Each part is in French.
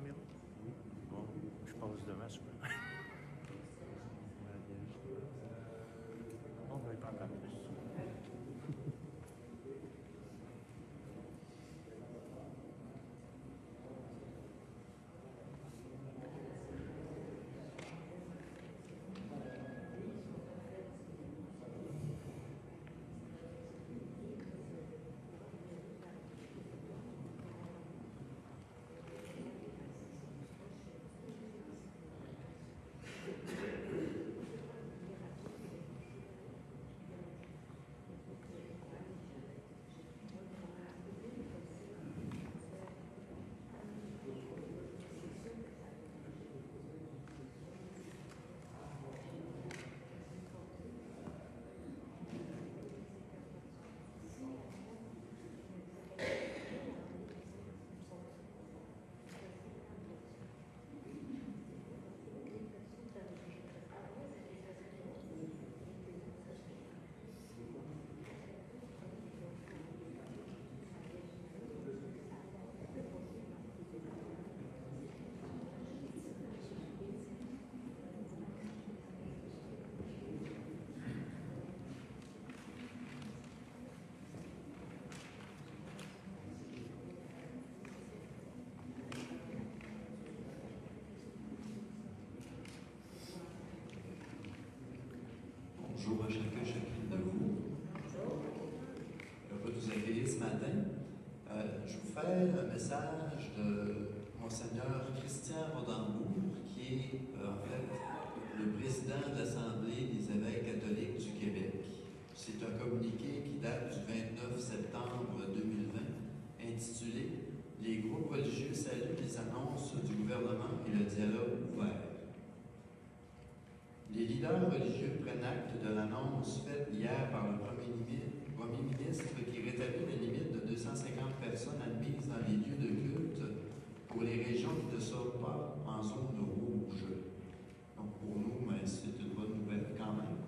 environ? Bon, je passe devant souvent. On va y parler plus. Bonjour à chacun, chacune de vous. Heureux de vous accueillir ce matin. Je vous fais un message de Monseigneur Christian Rodambourg, qui est en fait le président de l'Assemblée des évêques catholiques du Québec. C'est un communiqué qui date du 29 septembre 2020, intitulé « Les groupes religieux saluent les annonces du gouvernement et le dialogue ouvert ». Les leaders religieux prennent acte de l'annonce faite hier par le Premier ministre qui rétablit la limite de 250 personnes admises dans les lieux de culte pour les régions qui ne sont pas en zone rouge. Donc pour nous, c'est une bonne nouvelle quand même.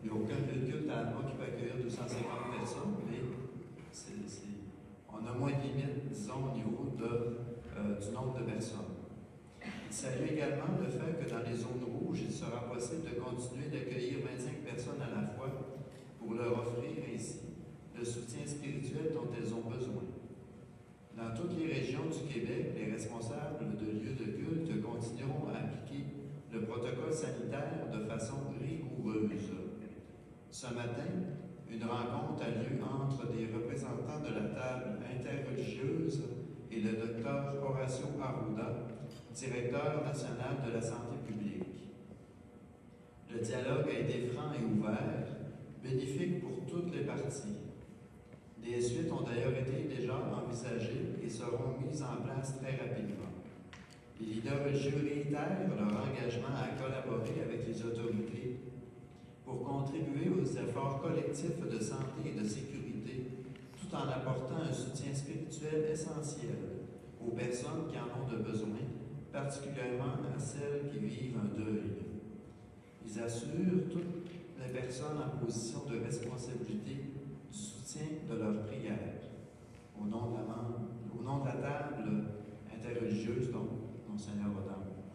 Il n'y a aucun lieu de culte à Alma qui peut accueillir 250 personnes, mais on a moins de limites, disons, au niveau du nombre de personnes. Il salue également le fait que dans les zones rouges, il sera possible de continuer d'accueillir 25 personnes à la fois pour leur offrir ainsi le soutien spirituel dont elles ont besoin. Dans toutes les régions du Québec, les responsables de lieux de culte continueront à appliquer le protocole sanitaire de façon rigoureuse. Ce matin, une rencontre a lieu entre des représentants de la table interreligieuse et le docteur Horacio Arruda, directeur national de la santé publique. Le dialogue a été franc et ouvert, bénéfique pour toutes les parties. Des suites ont d'ailleurs été déjà envisagées et seront mises en place très rapidement. Les leaders religieux réitèrent leur engagement à collaborer avec les autorités pour contribuer aux efforts collectifs de santé et de sécurité, tout en apportant un soutien spirituel essentiel aux personnes qui en ont de besoin, particulièrement à celles qui vivent un deuil. Ils assurent toutes les personnes en position de responsabilité du soutien de leurs prières. Au nom de la table interreligieuse, donc, Monseigneur Rodambourg.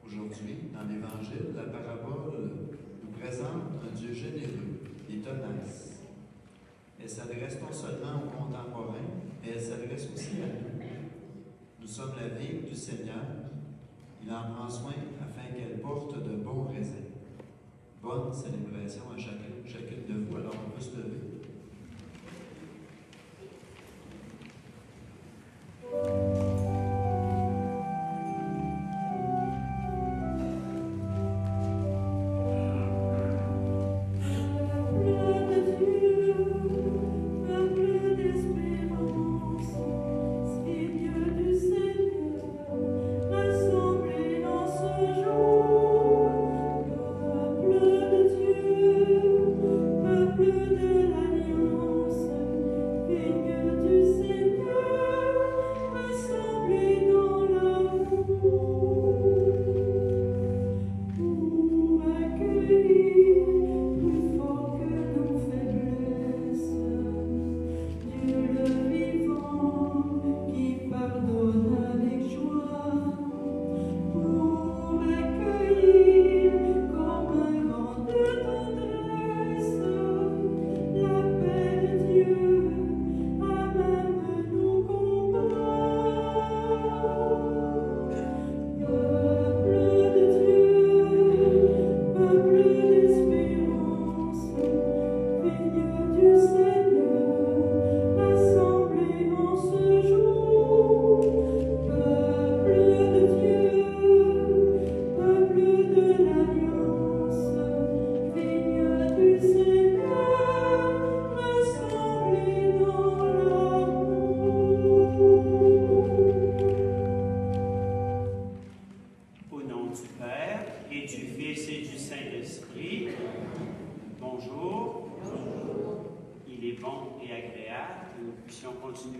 Aujourd'hui, dans l'Évangile, la parabole nous présente un Dieu généreux et tenace. Elle s'adresse non seulement aux contemporains, mais elle s'adresse aussi à nous. Nous sommes la vigne du Seigneur. Il en prend soin afin qu'elle porte de bons raisins. Bonne célébration à chacune de vous. Alors on peut se lever. Peuple de la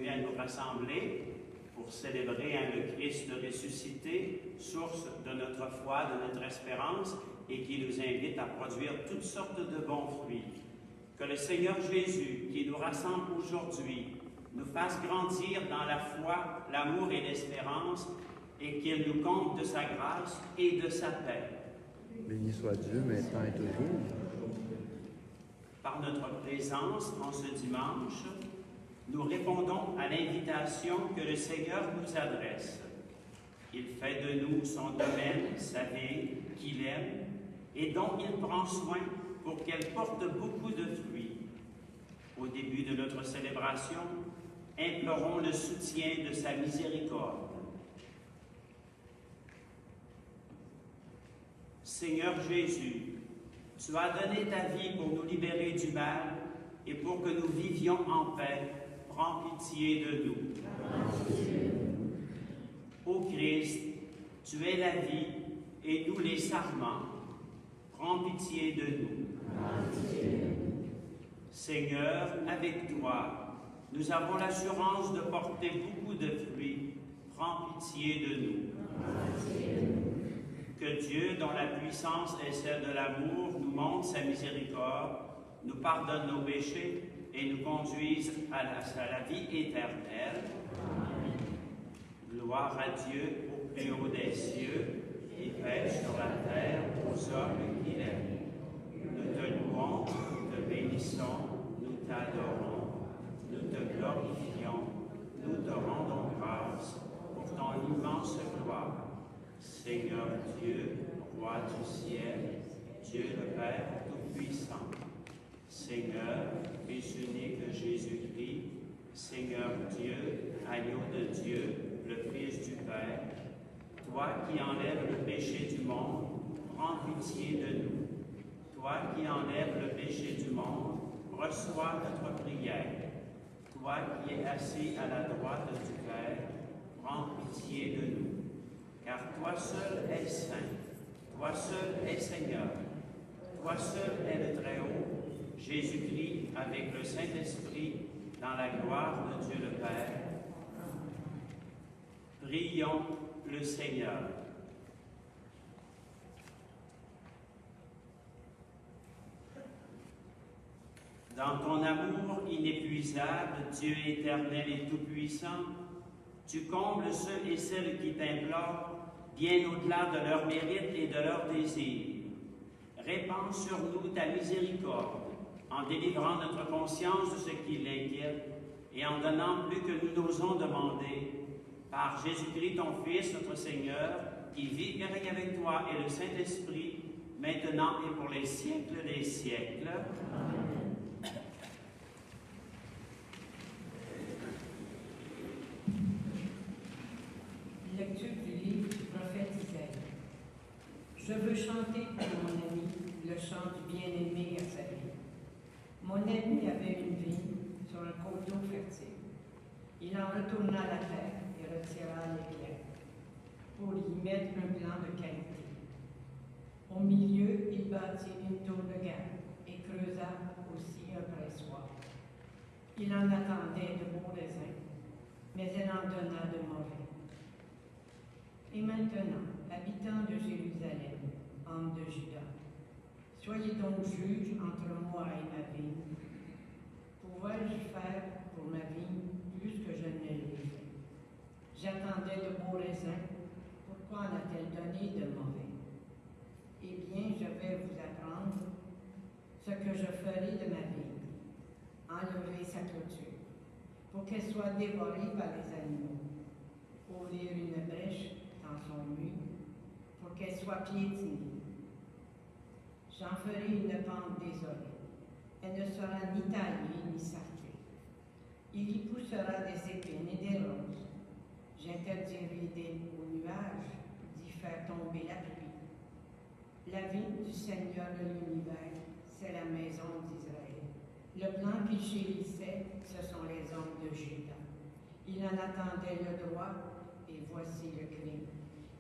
continuer à nous rassembler pour célébrer le Christ ressuscité, source de notre foi, de notre espérance, et qui nous invite à produire toutes sortes de bons fruits. Que le Seigneur Jésus, qui nous rassemble aujourd'hui, nous fasse grandir dans la foi, l'amour et l'espérance, et qu'il nous comble de sa grâce et de sa paix. Béni soit Dieu, maintenant et toujours. Par notre présence en ce dimanche, nous répondons à l'invitation que le Seigneur nous adresse. Il fait de nous son domaine, sa vie, qu'il aime, et dont il prend soin pour qu'elle porte beaucoup de fruits. Au début de notre célébration, implorons le soutien de sa miséricorde. Seigneur Jésus, tu as donné ta vie pour nous libérer du mal et pour que nous vivions en paix. Prends pitié de nous. Ô Christ, tu es la vie et nous les sarments. Prends pitié de nous. Seigneur, avec toi, nous avons l'assurance de porter beaucoup de fruits. Prends pitié de nous. Que Dieu, dont la puissance est celle de l'amour, nous montre sa miséricorde, nous pardonne nos péchés et nous conduise à la vie éternelle. Gloire à Dieu au plus haut des cieux et paix sur la terre aux hommes qu'il aime. Nous te louons, nous te bénissons, nous t'adorons, nous te glorifions, nous te rendons grâce pour ton immense gloire. Seigneur Dieu, Roi du ciel, Dieu le Père Tout-Puissant, Seigneur, Fils unique de Jésus-Christ, Seigneur Dieu, Agneau de Dieu, le Fils du Père, toi qui enlèves le péché du monde, prends pitié de nous. Toi qui enlèves le péché du monde, reçois notre prière. Toi qui es assis à la droite du Père, prends pitié de nous. Car toi seul es saint, toi seul es Seigneur, toi seul es le Très-Haut, Jésus-Christ avec le Saint-Esprit, dans la gloire de Dieu le Père. Prions le Seigneur. Dans ton amour inépuisable, Dieu éternel et tout-puissant, tu combles ceux et celles qui t'implorent, bien au-delà de leurs mérites et de leurs désirs. Répands sur nous ta miséricorde, en délivrant notre conscience de ce qui l'inquiète et en donnant plus que nous n'osons demander, par Jésus-Christ, ton Fils, notre Seigneur, qui vit et règne avec toi et le Saint-Esprit, maintenant et pour les siècles des siècles. Amen. Lecture du livre du prophète Isaïe. Je veux chanter pour mon ami le chant du bien-aimé à sa vie. Mon ami avait une vigne sur un coteau fertile. Il en retourna la terre et retira les biens pour y mettre un plan de qualité. Au milieu, il bâtit une tour de garde et creusa aussi un pressoir. Il en attendait de beaux raisins, mais elle en donna de mauvais. Et maintenant, habitants de Jérusalem, hommes de Juda, soyez donc juges entre moi et ma vigne. Pourrais-je faire pour ma vigne plus que je ne l'ai fait? J'attendais de beaux raisins, pourquoi en a-t-elle donné de mauvais? Eh bien, je vais vous apprendre ce que je ferai de ma vigne. Enlever sa clôture, pour qu'elle soit dévorée par les animaux. Ouvrir une brèche dans son mur, pour qu'elle soit piétinée. J'en ferai une pente désolée. Elle ne sera ni taillée ni sarclée. Il y poussera des épines et des roses. J'interdirai aux nuages d'y faire tomber la pluie. La vigne du Seigneur de l'univers, c'est la maison d'Israël. Le plan qu'il chérissait, ce sont les hommes de Juda. Il en attendait le droit, et voici le crime.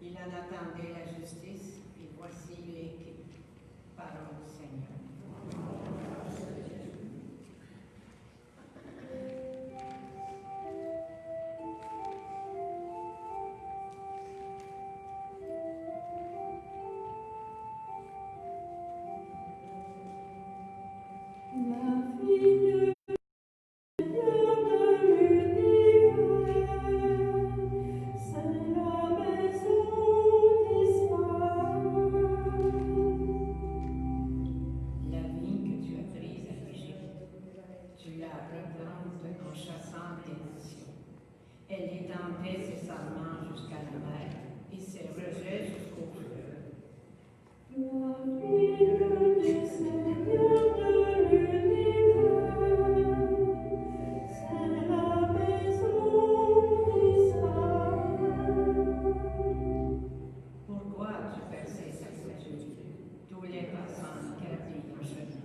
Il en attendait la justice, et voici les crimes. Parole du Seigneur. descend nécessairement jusqu'à la mer et ses rejets jusqu'au fleuve. Pourquoi tu perçais sa couture? Tous les passants gravillent en chemin.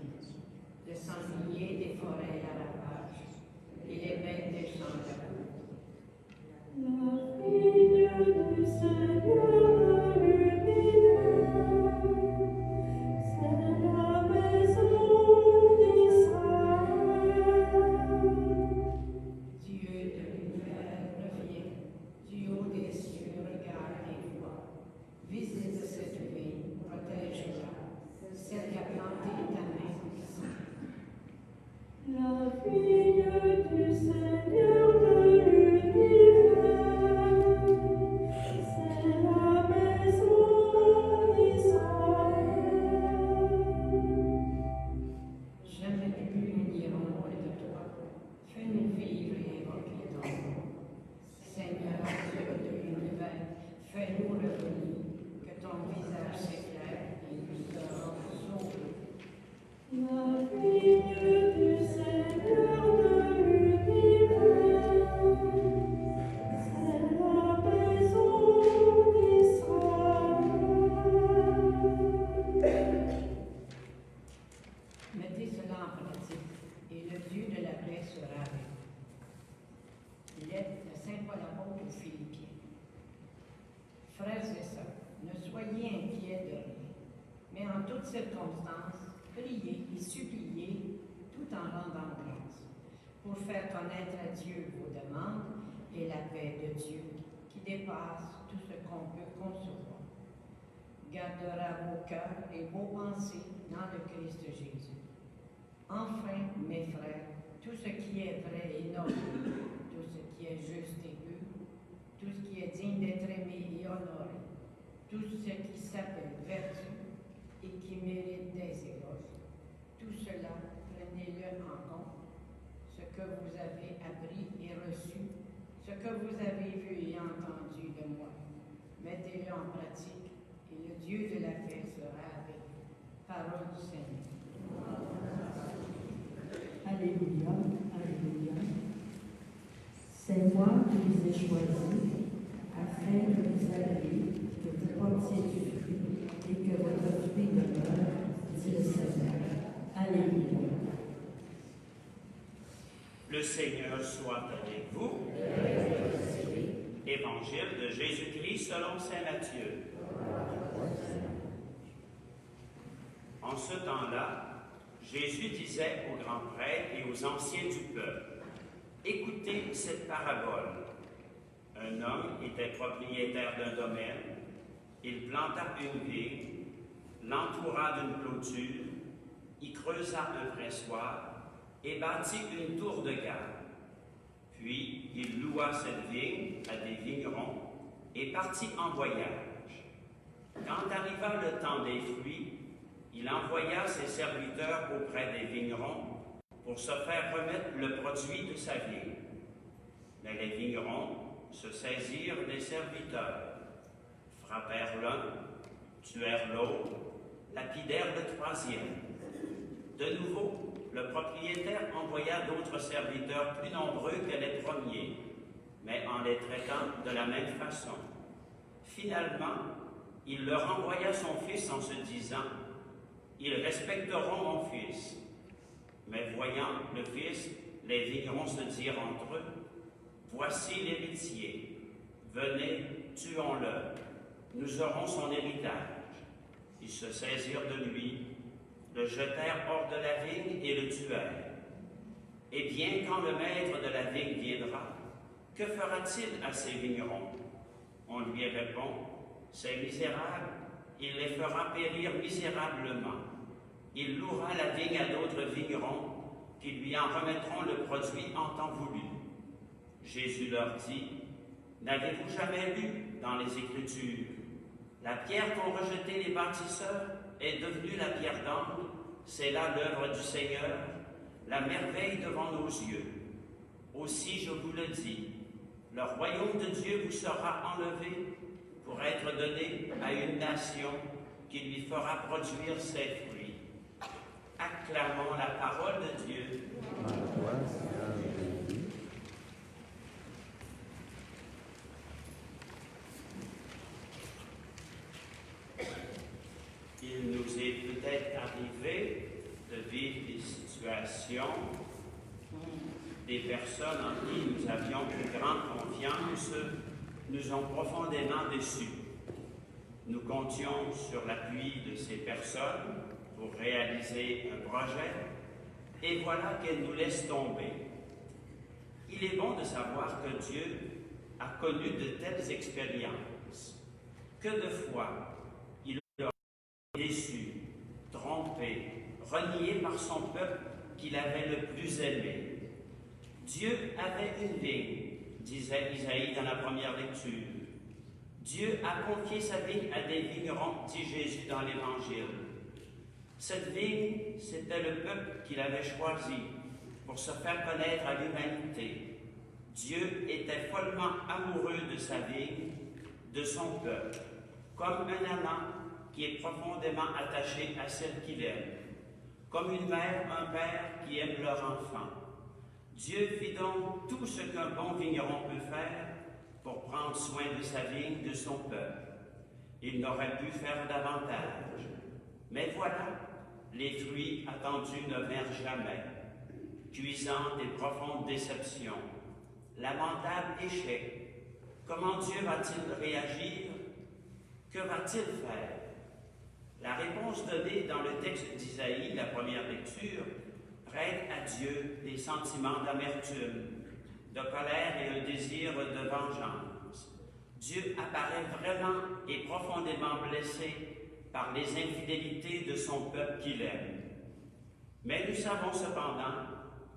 Le sanglier des forêts à la page et les bêtes des champs de la route. La fille du Seigneur de l'univers, c'est la maison d'Israël. Dieu de l'univers revient, du haut des cieux regarde et voit. Visite cette ville, protège-la, celle qui a planté ta main puissante. La fille du Seigneur de l'univers, c'est la maison d'Israël. Jamais plus nous n'irons loin de toi. Fais-nous vivre et invoquer ton nom. Seigneur Dieu de l'univers, fais-nous revenir, que ton visage s'éclaire et nous serons sauvés. La fille du Seigneur de l'univers, c'est la maison d'Israël. Mettez cela en pratique, et le Dieu de la paix sera avec vous. Lettre de Saint Paul apôtre aux Philippiens. Frères et sœurs, ne soyez inquiets de rien, mais en toutes circonstances, priez et suppliez tout en rendant grâce, pour faire connaître à Dieu vos demandes et la paix de Dieu, qui dépasse tout ce qu'on peut concevoir, gardera vos cœurs et vos pensées dans le Christ Jésus. Enfin, mes frères, tout ce qui est vrai et noble, tout ce qui est juste et pur, tout ce qui est digne d'être aimé et honoré, tout ce qui s'appelle vertu et qui mérite des éloges, tout cela, prenez-le en compte, ce que vous avez appris et reçu, ce que vous avez vu et entendu de moi. Mettez-le en pratique et le Dieu de la paix sera avec vous. Parole du Seigneur. Alléluia, Alléluia. C'est moi qui vous ai choisi, afin que vous alliez, que vous portiez du fruit, et que votre fruit demeure, dit le Seigneur. Alléluia. Le Seigneur soit avec vous. Évangile de Jésus-Christ selon saint Matthieu. En ce temps-là, Jésus disait aux grands prêtres et aux anciens du peuple, « Écoutez cette parabole. Un homme était propriétaire d'un domaine. Il planta une vigne, l'entoura d'une clôture, y creusa un pressoir et bâtit une tour de garde. Puis il loua cette vigne à des vignerons et partit en voyage. Quand arriva le temps des fruits, il envoya ses serviteurs auprès des vignerons pour se faire remettre le produit de sa vigne. Mais les vignerons se saisirent des serviteurs, frappèrent l'un, tuèrent l'autre, lapidèrent le troisième. De nouveau, le propriétaire envoya d'autres serviteurs plus nombreux que les premiers, mais en les traitant de la même façon. Finalement, il leur envoya son fils en se disant, « Ils respecteront mon fils. » Mais voyant le fils, les vignerons se dirent entre eux, « Voici l'héritier. Venez, tuons-le. Nous aurons son héritage. » Ils se saisirent de lui, le jetèrent hors de la vigne et le tuèrent. Eh bien, quand le maître de la vigne viendra, que fera-t-il à ces vignerons? On lui répond, « Ces misérables, il les fera périr misérablement. Il louera la vigne à d'autres vignerons qui lui en remettront le produit en temps voulu. » Jésus leur dit, « N'avez-vous jamais lu dans les Écritures, la pierre qu'ont rejetée les bâtisseurs est devenue la pierre d'angle, c'est là l'œuvre du Seigneur, la merveille devant nos yeux. Aussi je vous le dis, le royaume de Dieu vous sera enlevé pour être donné à une nation qui lui fera produire ses fruits. Acclamons la parole de Dieu. À toi, Seigneur Jésus. Il nous est peut-être arrivé de vivre des situations où des personnes en qui nous avions une grande confiance nous ont profondément déçus. Nous comptions sur l'appui de ces personnes pour réaliser un projet, et voilà qu'elles nous laissent tomber. Il est bon de savoir que Dieu a connu de telles expériences, que de fois il a déçu, trompé, renié par son peuple qu'il avait le plus aimé. Dieu avait une vigne, disait Isaïe dans la première lecture. Dieu a confié sa vigne à des vignerons, dit Jésus dans l'Évangile. Cette vigne, c'était le peuple qu'il avait choisi pour se faire connaître à l'humanité. Dieu était follement amoureux de sa vigne, de son peuple, comme un amant qui est profondément attaché à celle qu'il aime, comme une mère, un père qui aime leur enfant. Dieu fit donc tout ce qu'un bon vigneron peut faire pour prendre soin de sa vigne, de son peuple. Il n'aurait pu faire davantage. Mais voilà, les fruits attendus ne vinrent jamais. Cuisante et profonde déception, lamentable échec. Comment Dieu va-t-il réagir? Que va-t-il faire? La réponse donnée dans le texte d'Isaïe, la première lecture, prête à Dieu des sentiments d'amertume, de colère et un désir de vengeance. Dieu apparaît vraiment et profondément blessé par les infidélités de son peuple qu'il aime. Mais nous savons cependant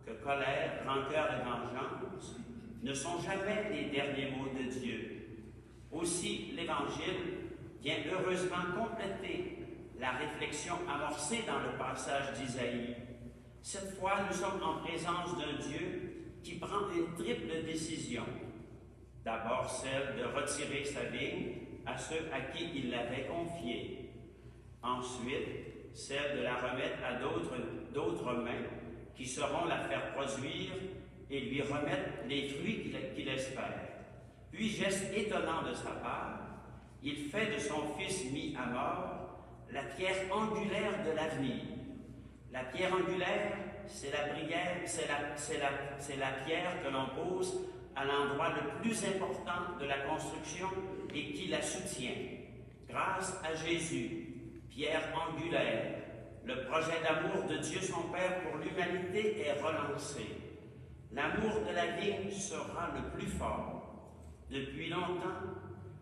que colère, rancœur et vengeance ne sont jamais les derniers mots de Dieu. Aussi, l'Évangile vient heureusement compléter la réflexion amorcée dans le passage d'Isaïe. Cette fois, nous sommes en présence d'un Dieu qui prend une triple décision. D'abord, celle de retirer sa vigne à ceux à qui il l'avait confiée. Ensuite, celle de la remettre à d'autres mains qui sauront la faire produire et lui remettre les fruits qu'il espère. Puis, geste étonnant de sa part, il fait de son fils mis à mort la pierre angulaire de l'avenir. La pierre angulaire, c'est la pierre que l'on pose à l'endroit le plus important de la construction et qui la soutient. Grâce à Jésus, pierre angulaire, le projet d'amour de Dieu son Père pour l'humanité est relancé. L'amour de la vigne sera le plus fort. Depuis longtemps,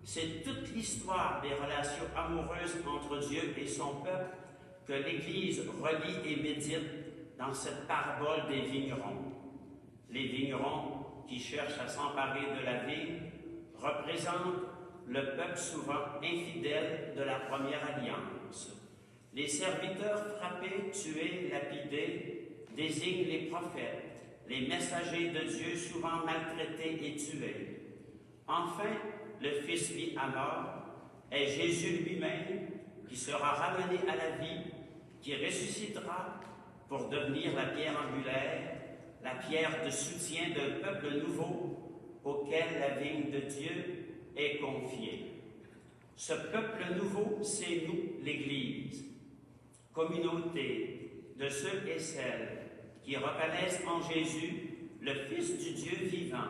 c'est toute l'histoire des relations amoureuses entre Dieu et son peuple que l'Église relie et médite dans cette parabole des vignerons. Les vignerons qui cherchent à s'emparer de la vigne représentent le peuple souvent infidèle de la première alliance. Les serviteurs frappés, tués, lapidés désignent les prophètes, les messagers de Dieu souvent maltraités et tués. Enfin, le Fils mis à mort est Jésus lui-même qui sera ramené à la vie, qui ressuscitera pour devenir la pierre angulaire, la pierre de soutien d'un peuple nouveau auquel la vigne de Dieu est confiée. Ce peuple nouveau, c'est nous, l'Église, communauté de ceux et celles qui reconnaissent en Jésus le Fils du Dieu vivant,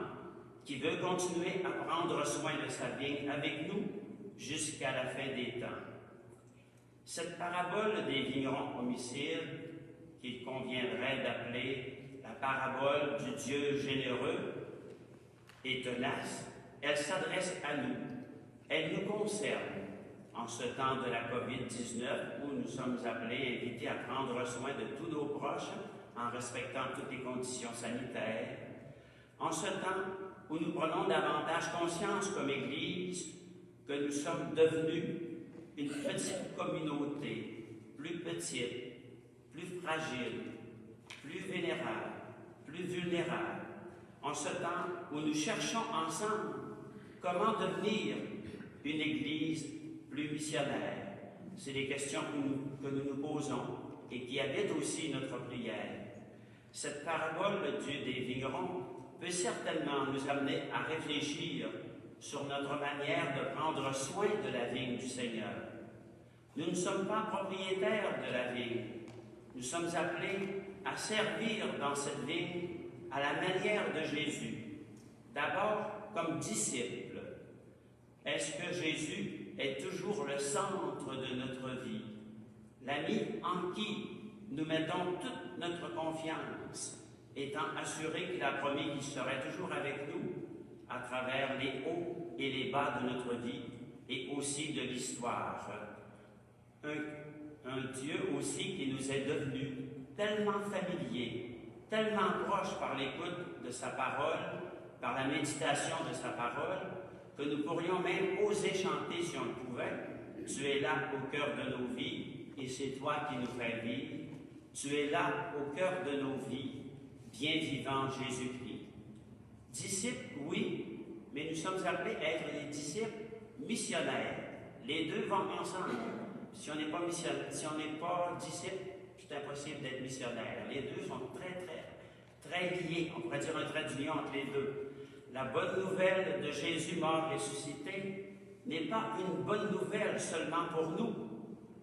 qui veut continuer à prendre soin de sa vigne avec nous jusqu'à la fin des temps. Cette parabole des vignerons homicides, qu'il conviendrait d'appeler la parabole du Dieu généreux et tenace, elle s'adresse à nous. Elle nous concerne en ce temps de la COVID-19 où nous sommes appelés, invités à prendre soin de tous nos proches en respectant toutes les conditions sanitaires. En ce temps où nous prenons davantage conscience comme Église que nous sommes devenus une petite communauté, plus petite, plus fragile, plus vénérable, plus vulnérable, en ce temps où nous cherchons ensemble comment devenir une Église plus missionnaire. C'est des questions que nous nous posons et qui habitent aussi notre prière. Cette parabole des vignerons peut certainement nous amener à réfléchir sur notre manière de prendre soin de la vigne du Seigneur. Nous ne sommes pas propriétaires de la vigne. Nous sommes appelés à servir dans cette vigne à la manière de Jésus. D'abord, comme disciples. Est-ce que Jésus est toujours le centre de notre vie? L'ami en qui nous mettons toute notre confiance, étant assuré qu'il a promis qu'il serait toujours avec nous à travers les hauts et les bas de notre vie et aussi de l'histoire. Un Dieu aussi qui nous est devenu tellement familier, tellement proche par l'écoute de sa parole, par la méditation de sa parole, que nous pourrions même oser chanter si on le pouvait. Tu es là au cœur de nos vies et c'est toi qui nous fais vivre. Tu es là au cœur de nos vies, bien vivant Jésus-Christ. Disciples, oui, mais nous sommes appelés à être des disciples missionnaires. Les deux vont ensemble. Si on n'est pas disciple, c'est impossible d'être missionnaire. Les deux sont très liés. On pourrait dire un trait d'union entre les deux. La bonne nouvelle de Jésus mort ressuscité n'est pas une bonne nouvelle seulement pour nous,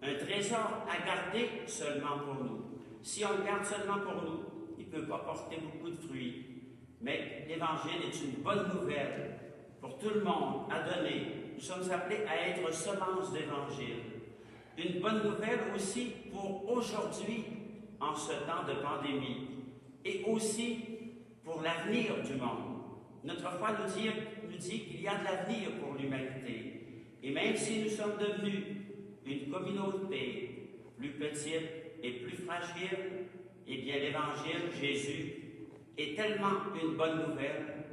un trésor à garder seulement pour nous. Si on le garde seulement pour nous, il ne peut pas porter beaucoup de fruits. Mais l'Évangile est une bonne nouvelle pour tout le monde à donner. Nous sommes appelés à être semences d'Évangile. Une bonne nouvelle aussi pour aujourd'hui, en ce temps de pandémie, et aussi pour l'avenir du monde. Notre foi nous dit qu'il y a de l'avenir pour l'humanité. Et même si nous sommes devenus une communauté plus petite et plus fragile, eh bien l'Évangile, Jésus, est tellement une bonne nouvelle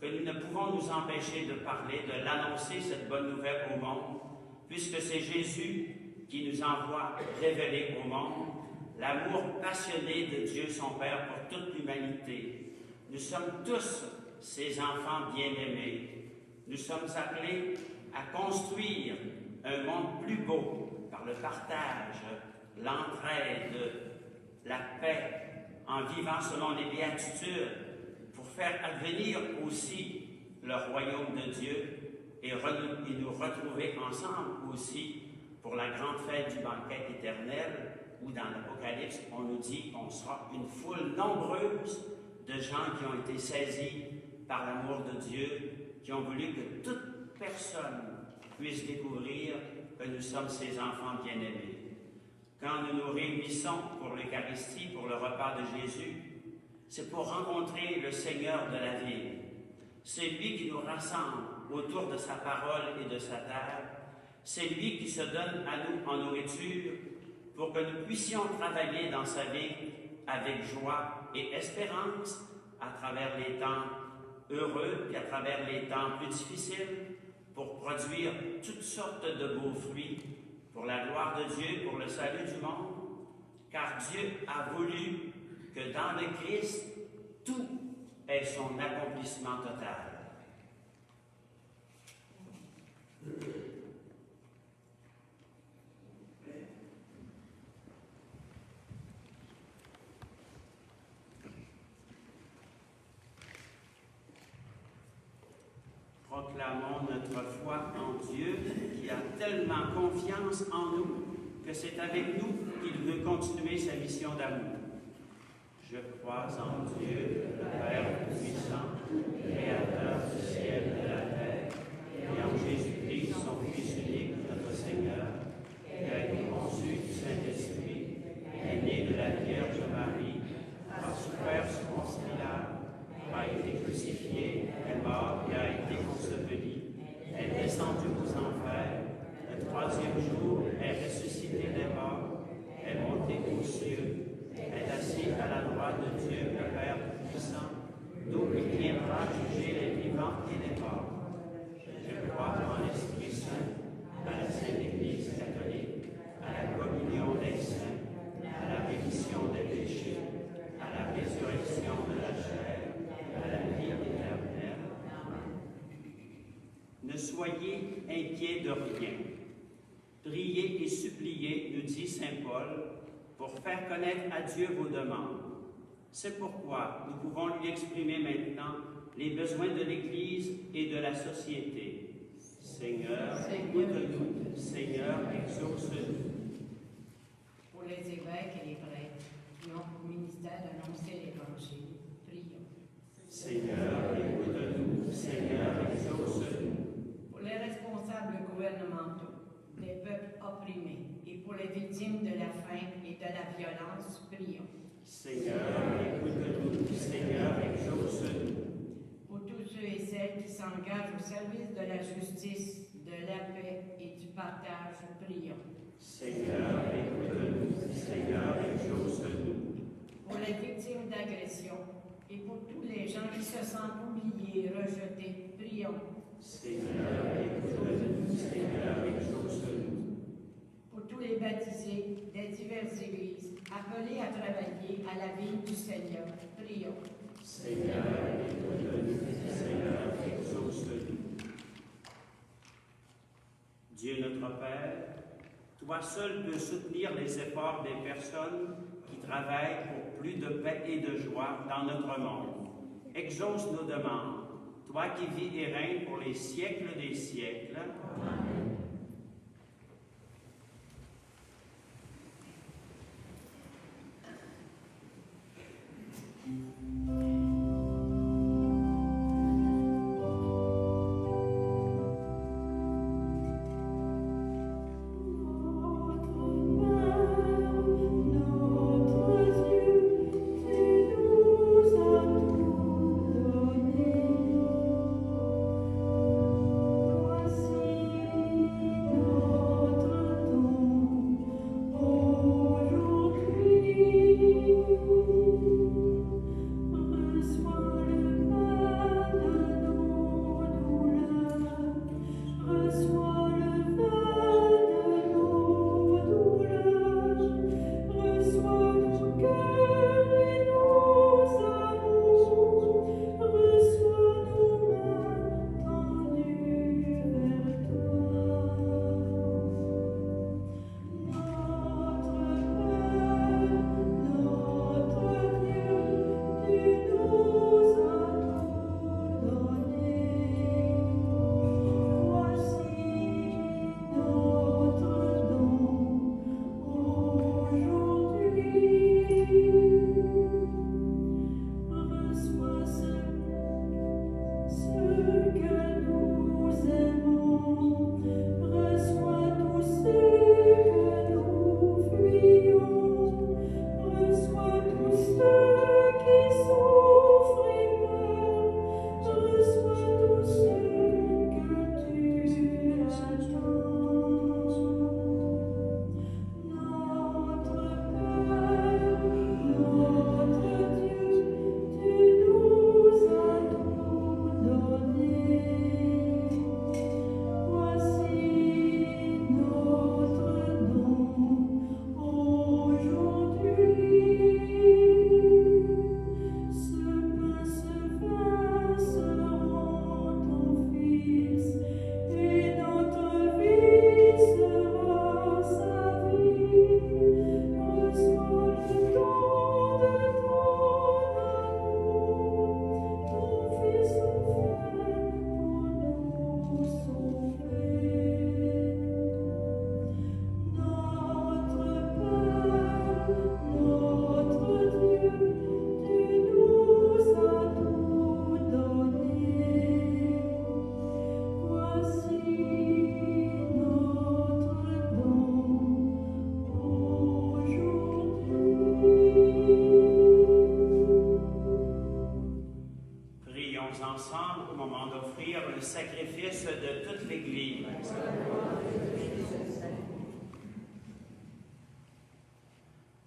que nous ne pouvons nous empêcher de parler, de l'annoncer, cette bonne nouvelle au monde, puisque c'est Jésus qui nous envoie révéler au monde l'amour passionné de Dieu son Père pour toute l'humanité. Nous sommes tous ses enfants bien-aimés. Nous sommes appelés à construire un monde plus beau par le partage, l'entraide, la paix, en vivant selon les béatitudes, pour faire advenir aussi le royaume de Dieu et nous retrouver ensemble aussi pour la grande fête du banquet éternel, où dans l'Apocalypse, on nous dit qu'on sera une foule nombreuse de gens qui ont été saisis par l'amour de Dieu, qui ont voulu que toute personne puisse découvrir que nous sommes ses enfants bien-aimés. Quand nous nous réunissons pour l'Eucharistie, pour le repas de Jésus, c'est pour rencontrer le Seigneur de la vie. C'est lui qui nous rassemble autour de sa parole et de sa table. C'est lui qui se donne à nous en nourriture pour que nous puissions travailler dans sa vie avec joie et espérance à travers les temps heureux et à travers les temps plus difficiles pour produire toutes sortes de beaux fruits pour la gloire de Dieu, pour le salut du monde, car Dieu a voulu que dans le Christ, tout ait son accomplissement total. Proclamons notre foi en Dieu qui a tellement confiance en nous que c'est avec nous qu'il veut continuer sa mission d'amour. Je crois en Dieu, le Père puissant, Créateur du ciel et de la terre, et en Jésus-Christ, son Fils unique, notre Seigneur, qui a été conçu du Saint-Esprit, est né de la Vierge Marie, a souffert sous Ponce Pilate, a été crucifié, est mort et a été enseveli, est descendu aux enfers, le troisième jour est ressuscité des morts, est monté aux cieux, est assis à la droite de Dieu, le Père puissant, d'où il vient ne soyez inquiets de rien. Priez et suppliez, nous dit saint Paul, pour faire connaître à Dieu vos demandes. C'est pourquoi nous pouvons lui exprimer maintenant les besoins de l'Église et de la société. Seigneur, écoute-nous. Seigneur, exauce-nous. Pour les évêques et les prêtres qui ont pour ministère d'annoncer l'Évangile, prions. Seigneur, écoute-nous. Seigneur, exauce-nous. Pour les responsables gouvernementaux, des peuples opprimés et pour les victimes de la faim et de la violence, prions. Seigneur, écoute-nous. Seigneur, exauce-nous. Pour tous ceux et celles qui s'engagent au service de la justice, de la paix et du partage, prions. Seigneur, écoute-nous. Seigneur, exauce-nous. Pour les victimes d'agressions et pour tous les gens qui se sentent oubliés, rejetés, prions. Seigneur, écoute-nous. Seigneur, exauce-nous. Pour tous les baptisés des diverses églises, appelés à travailler à la vie du Seigneur, prions. Seigneur, écoute-nous. Seigneur, exauce-nous. Dieu notre Père, toi seul peux soutenir les efforts des personnes qui travaillent pour plus de paix et de joie dans notre monde. Exauce nos demandes, toi qui vis et règnes pour les siècles des siècles. Amen.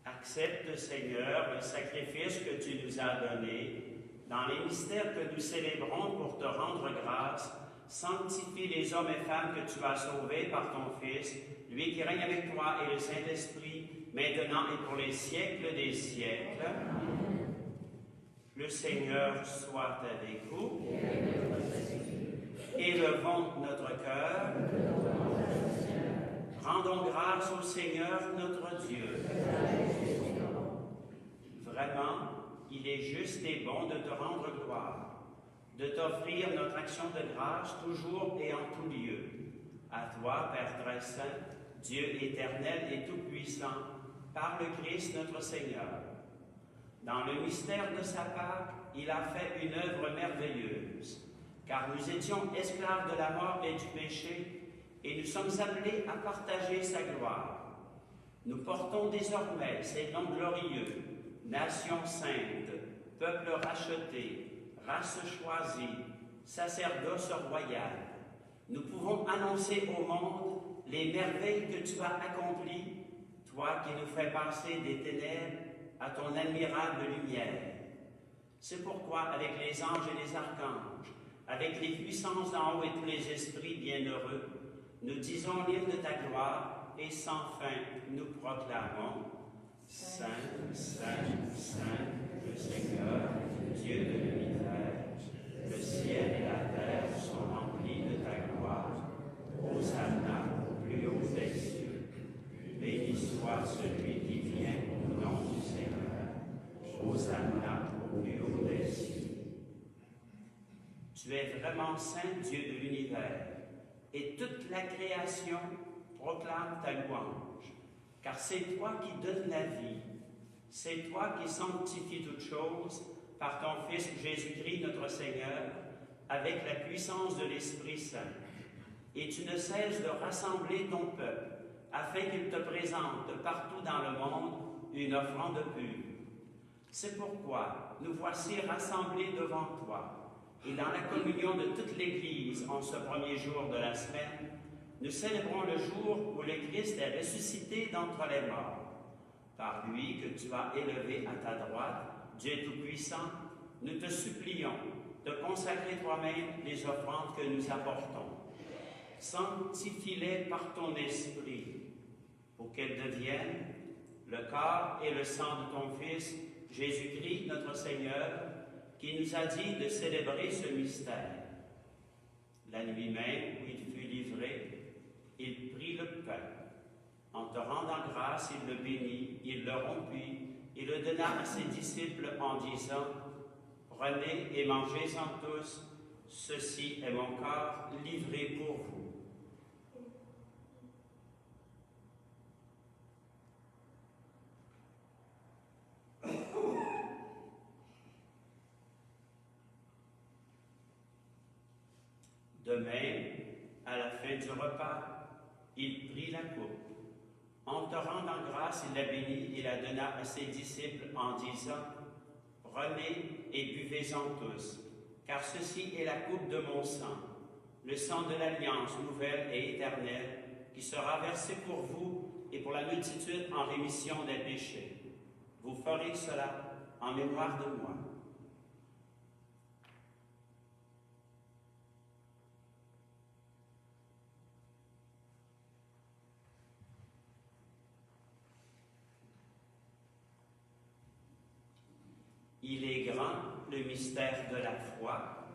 Accepte, Seigneur, le sacrifice que tu nous as donné dans les mystères que nous célébrons pour te rendre grâce. Sanctifie les hommes et femmes que tu as sauvés par ton Fils, lui qui règne avec toi et le Saint-Esprit, maintenant et pour les siècles des siècles. Le Seigneur soit avec vous. Élevons notre cœur. Rendons grâce au Seigneur notre Dieu. Vraiment, il est juste et bon de te rendre gloire, de t'offrir notre action de grâce toujours et en tout lieu. À toi, Père très saint, Dieu éternel et tout-puissant, par le Christ notre Seigneur. Dans le mystère de sa Pâque, il a fait une œuvre merveilleuse, car nous étions esclaves de la mort et du péché, et nous sommes appelés à partager sa gloire. Nous portons désormais ces noms glorieux, nation sainte, peuple racheté, race choisie, sacerdoce royal. Nous pouvons annoncer au monde les merveilles que tu as accomplies, toi qui nous fais passer des ténèbres à ton admirable lumière. C'est pourquoi, avec les anges et les archanges, avec les puissances d'en haut et tous les esprits bienheureux, nous disons l'hymne de ta gloire et sans fin nous proclamons Saint, Saint, Saint, le Seigneur, Dieu de l'univers, le ciel et la terre sont remplis de ta gloire. Hosanna au plus haut des cieux. Béni soit celui qui vient au nom du Seigneur. Hosanna au plus haut des cieux. Tu es vraiment saint, Dieu de l'univers, et toute la création proclame ta louange, car c'est toi qui donnes la vie, c'est toi qui sanctifies toutes choses par ton Fils Jésus-Christ notre Seigneur, avec la puissance de l'Esprit Saint. Et tu ne cesses de rassembler ton peuple, afin qu'il te présente partout dans le monde une offrande pure. C'est pourquoi nous voici rassemblés devant toi, et dans la communion de toute l'Église en ce premier jour de la semaine, nous célébrons le jour où le Christ est ressuscité d'entre les morts. Par lui que tu as élevé à ta droite, Dieu Tout-Puissant, nous te supplions de consacrer toi-même les offrandes que nous apportons. Sanctifie-les par ton esprit, pour qu'elles deviennent le corps et le sang de ton Fils, Jésus-Christ, notre Seigneur, qui nous a dit de célébrer ce mystère. La nuit même où il fut livré, il prit le pain. En te rendant grâce, il le bénit, il le rompit, et le donna à ses disciples en disant « Prenez et mangez-en tous, ceci est mon corps livré pour vous. » De même, à la fin du repas, il prit la coupe. En te rendant grâce, il la bénit et la donna à ses disciples en disant « Prenez et buvez-en tous, car ceci est la coupe de mon sang, le sang de l'alliance nouvelle et éternelle, qui sera versé pour vous et pour la multitude en rémission des péchés. Vous ferez cela en mémoire de moi. » Il est grand, le mystère de la foi.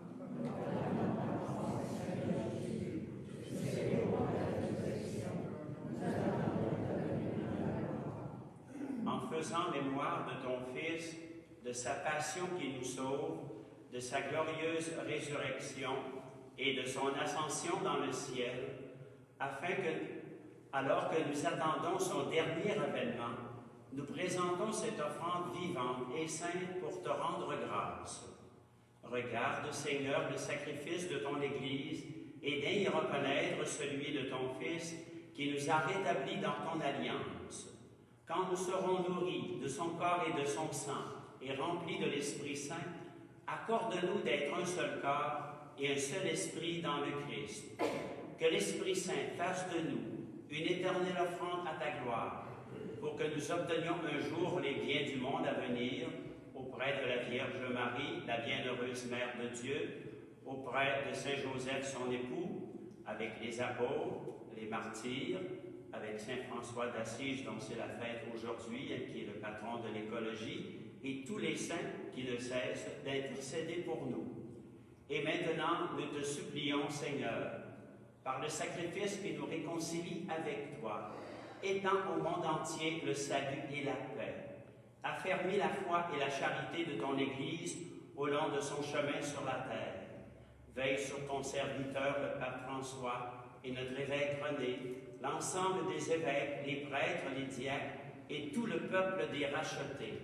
En faisant mémoire de ton Fils, de sa passion qui nous sauve, de sa glorieuse résurrection et de son ascension dans le ciel, afin que, alors que nous attendons son dernier avènement, nous présentons cette offrande vivante et sainte pour te rendre grâce. Regarde, Seigneur, le sacrifice de ton Église et daigne reconnaître celui de ton Fils qui nous a rétablis dans ton alliance. Quand nous serons nourris de son corps et de son sang et remplis de l'Esprit Saint, accorde-nous d'être un seul corps et un seul esprit dans le Christ. Que l'Esprit Saint fasse de nous une éternelle offrande à ta gloire, pour que nous obtenions un jour les biens du monde à venir, auprès de la Vierge Marie, la bienheureuse Mère de Dieu, auprès de Saint Joseph, son époux, avec les apôtres, les martyrs, avec Saint François d'Assise, dont c'est la fête aujourd'hui, qui est le patron de l'écologie, et tous les saints qui ne cessent d'intercéder pour nous. Et maintenant, nous te supplions, Seigneur, par le sacrifice qui nous réconcilie avec toi, étends au monde entier le salut et la paix. Affermis la foi et la charité de ton Église au long de son chemin sur la terre. Veille sur ton serviteur, le pape François, et notre évêque René, l'ensemble des évêques, les prêtres, les diacres et tout le peuple des rachetés.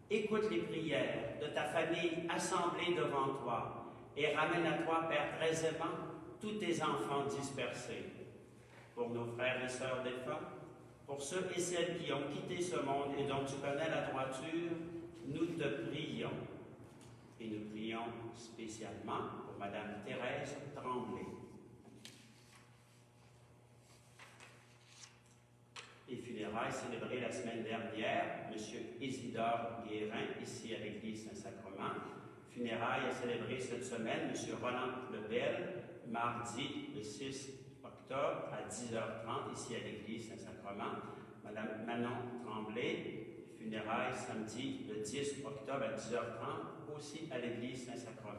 Écoute les prières de ta famille assemblée devant toi et ramène à toi, Père très aimant, tous tes enfants dispersés. Pour nos frères et sœurs défunts, pour ceux et celles qui ont quitté ce monde et dont tu connais la droiture, nous te prions. Et nous prions spécialement pour Madame Thérèse Tremblay. Les funérailles célébrées la semaine dernière, M. Isidore Guérin, ici à l'église Saint-Sacrement. Funérailles célébrées cette semaine, M. Roland Lebel, mardi le 6 octobre à 10h30, ici à l'église Saint-Sacrement. Madame Manon Tremblay, funérailles samedi le 10 octobre à 10h30, aussi à l'église Saint-Sacrement.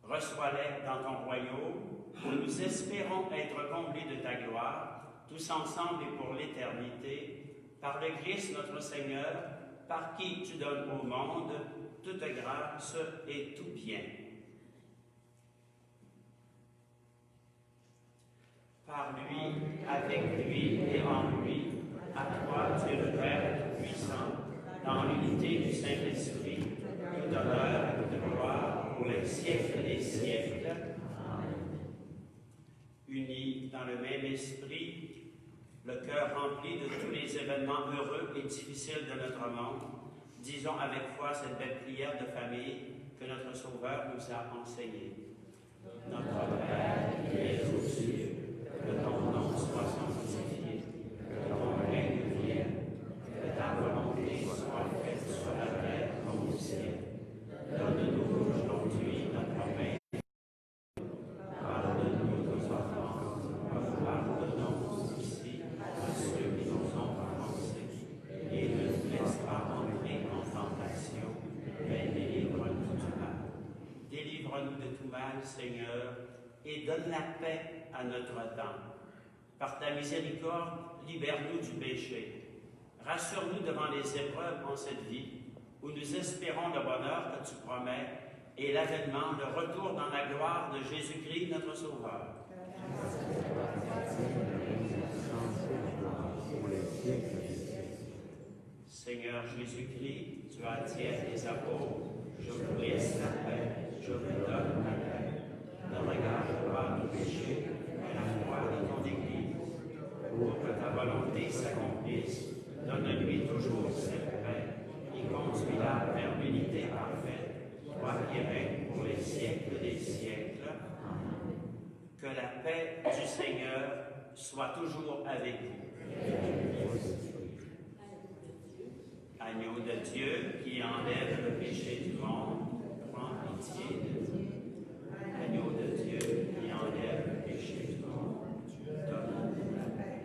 Reçois-les dans ton royaume, où nous espérons être comblés de ta gloire, tous ensemble et pour l'éternité, par le Christ notre Seigneur, par qui tu donnes au monde toute grâce et tout bien. Par lui, avec lui et en lui, à toi, Dieu le Père puissant, dans l'unité du Saint-Esprit, tout honneur et toute gloire pour les siècles des siècles. Unis dans le même esprit, le cœur rempli de tous les événements heureux et difficiles de notre monde, disons avec foi cette belle prière de famille que notre Sauveur nous a enseignée. Notre Père qui es aux cieux, que ton nom soit sanctifié, que ton règne vienne, que ta volonté soit faite sur la terre comme au ciel. Donne-nous aujourd'hui notre pain. Pardonne-nous nos offenses, comme pardonnons aussi à ceux qui nous ont offensés. Et ne nous laisse pas entrer en tentation, mais délivre-nous du mal. Délivre-nous de tout mal, Seigneur, et donne la paix à notre temps. Par ta miséricorde, libère-nous du péché. Rassure-nous devant les épreuves en cette vie, où nous espérons le bonheur que tu promets et l'avènement, le retour dans la gloire de Jésus-Christ, notre Sauveur. Seigneur Jésus-Christ, tu as dit à tes apôtres, je vous laisse la paix, je vous donne la paix. Ne regarde pas nos péchés, mais la foi de ton Église. Pour que ta volonté s'accomplisse, donne-lui toujours cette paix, qui conduira vers l'unité parfaite, toi qui règnes pour les siècles des siècles. Que la paix du Seigneur soit toujours avec vous. Agneau de Dieu qui enlève le péché du monde, prends pitié de nous. Agneau de Dieu qui enlève le péché du monde, donne-nous la paix.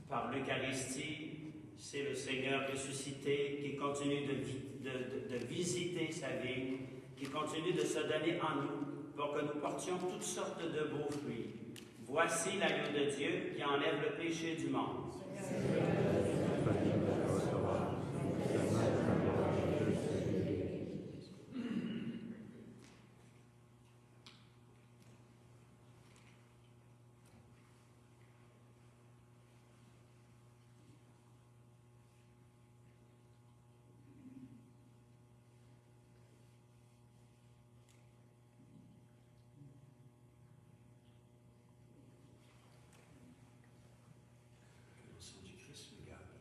Par l'Eucharistie, c'est le Seigneur ressuscité qui continue de visiter sa vie, qui continue de se donner en nous pour que nous portions toutes sortes de beaux fruits. Voici l'agneau de Dieu qui enlève le péché du monde. Que le sang du Christ nous garde.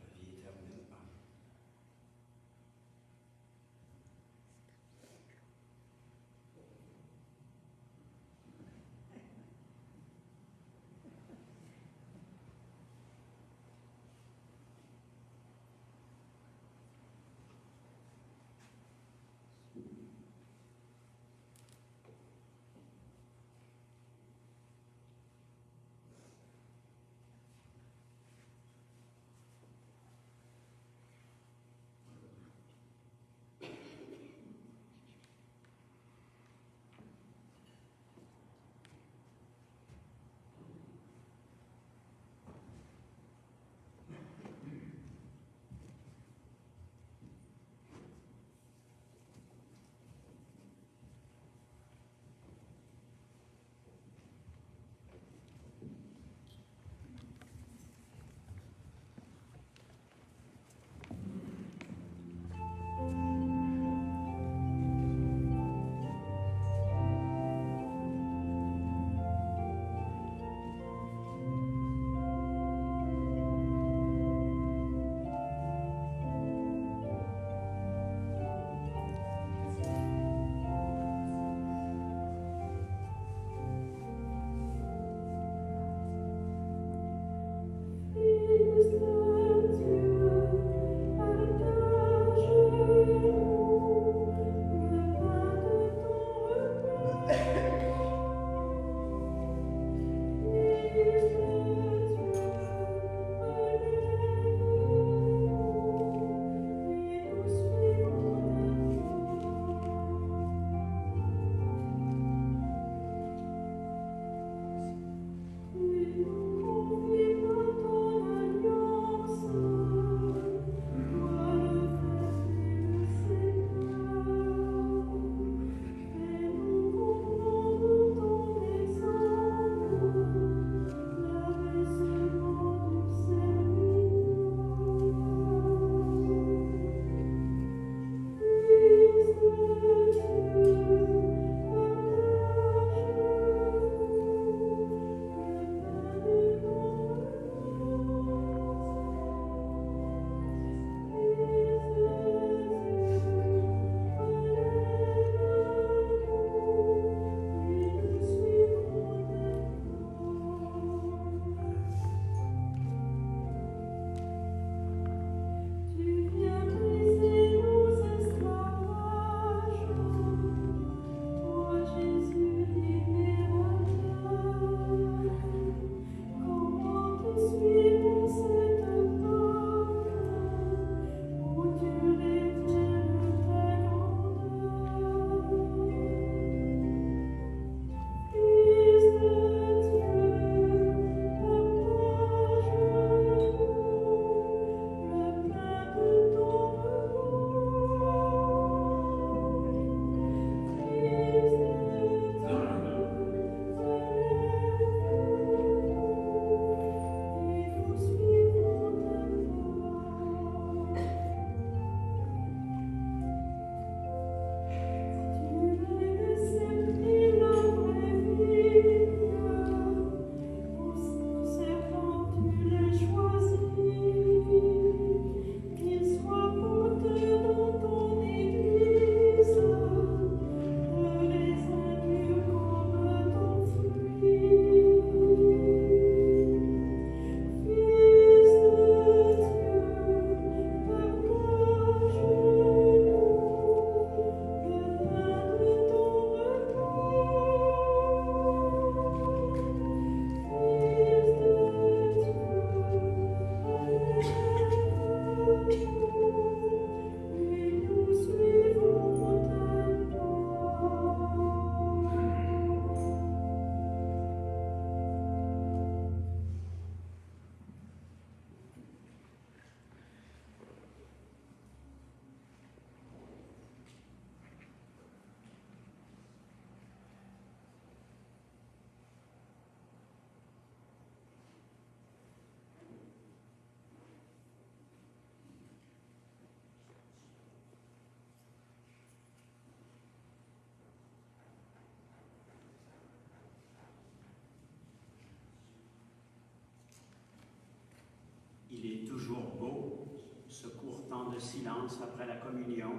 Il est toujours beau, ce court temps de silence après la communion,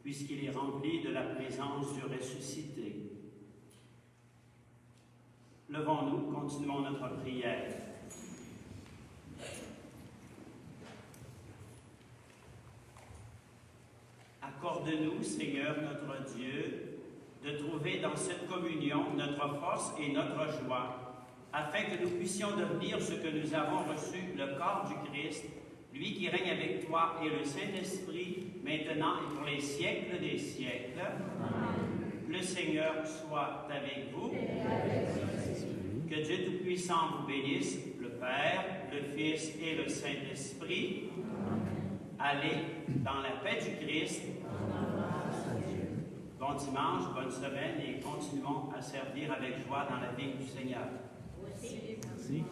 puisqu'il est rempli de la présence du ressuscité. Levons-nous, continuons notre prière. Accorde-nous, Seigneur notre Dieu, de trouver dans cette communion notre force et notre joie, afin que nous puissions devenir ce que nous avons reçu, le corps du Christ, lui qui règne avec toi et le Saint-Esprit, maintenant et pour les siècles des siècles. Amen. Le Seigneur soit avec vous. Que Dieu Tout-Puissant vous bénisse, le Père, le Fils et le Saint-Esprit. Allez dans la paix du Christ. Bon dimanche, bonne semaine et continuons à servir avec joie dans la vigne du Seigneur. Merci.